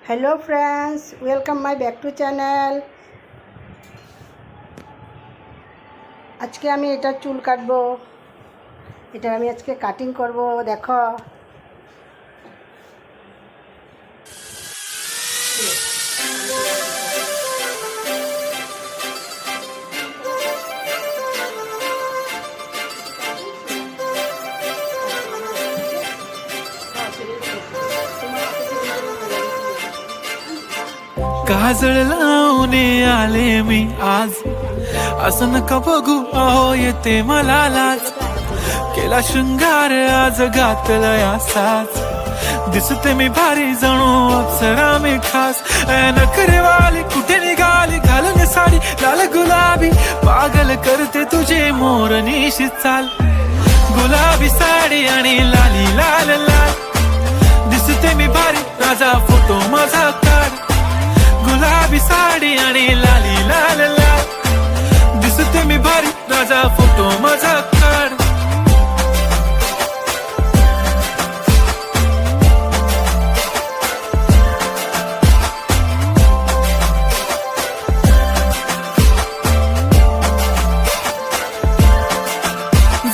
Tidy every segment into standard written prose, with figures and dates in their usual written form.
Hello friends, welcome my back to channel. आज के आमी एटार चुल काटबो, एटार आमी आज के काटिंग करबो। देखो काजळ लावणे आले मी आज, असं नका बघू अहो येते मला लाज। केला शृंगार आज घातला साज, दिसते मी भारी जणू अप्सरा मी खास। नखरेवाली कुठे निघाली घालून साडी लाल गुलाबी, पागल करते तुझे मोरनीशी चाल। गुलाबी साडी आणि लाली लाल लाल, दिसते मी भारी राजा फोटो माझा काढ। गुलाबी साडी आणि लाली लाल लाल, दिसते मी भारी राजा फोटो माझा काढ।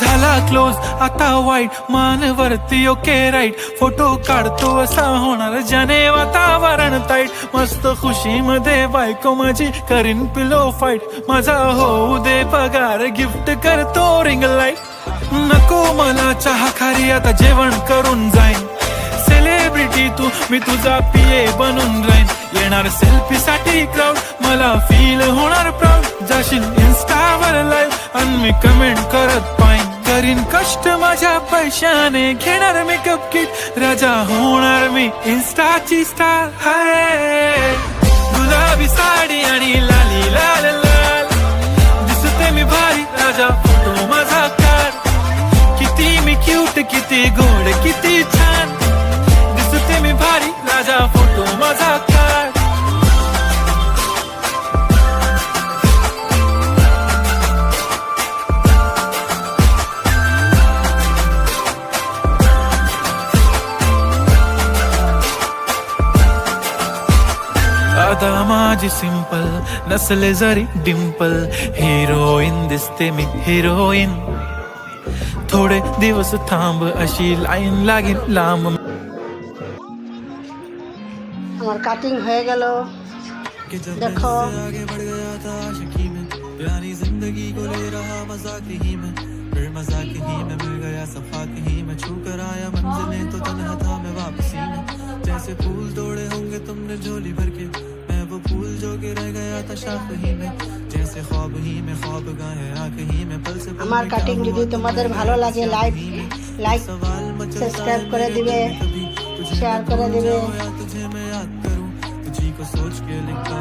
झाला क्लोज आता वाईट, मानवरती ओके राईट। फोटो काढतो असा होणार ज्याने वातावरण ताईट। मस्त खुशी मध्ये बायको माझी करीन पिलो फाईट। माझा होऊ दे पगार गिफ्ट करतो रिंग लाईट। नको मला चहा खारी आता जेवण करून जाईन। सेलिब्रिटी तू मी तुझा पिये बनून राहीन। येणार सेल्फी साठी क्राऊड, मला फील होणार प्राऊड। जाशील इन्स्टावर लाईव्ह आणि मी कमेंट करत पाईन। करीन कष्ट माझ्या पैशाने, घेणार मेकअप किट, राजा होणार मी इन्स्टाची स्टार। हाय गुलाबी साडी आणि लाली लाल लाल, दिसते मी भारी राजा फोटो माझा काढ। किती मी क्यूट, किती गोड, किती छान, दिसते मी भारी राजा फोटो माझा काढ। आता माझी सिंपल नसले जरी डिंपल, हिरोईन दिसते मी हिरोईन। थोडे दिवस थांब अशी लाईन लागेल लांब। हमार काटिंग हो गेल, देखो प्यारी जिंदगी को ले रहा मजाक ही में, फिर मजाक ही में मिल गया सफाक ही में। छू कर आया मंजिलें तो तन्हा था मैं वापसी में। जैसे फूल तोड़े होंगे तुमने झोली भर के, मैं वो फूल जो के रह गया था शाख ही में। जैसे ख्वाब ही में ख्वाब गाए आँख ही में, पल से हमार काटिंग যদি তোমাদের ভালো লাগে লাইক সাবস্ক্রাইব করে দিবে, শেয়ার করে দিবে। तुझे मैं याद करूं, तुझी को सोच के लिखा।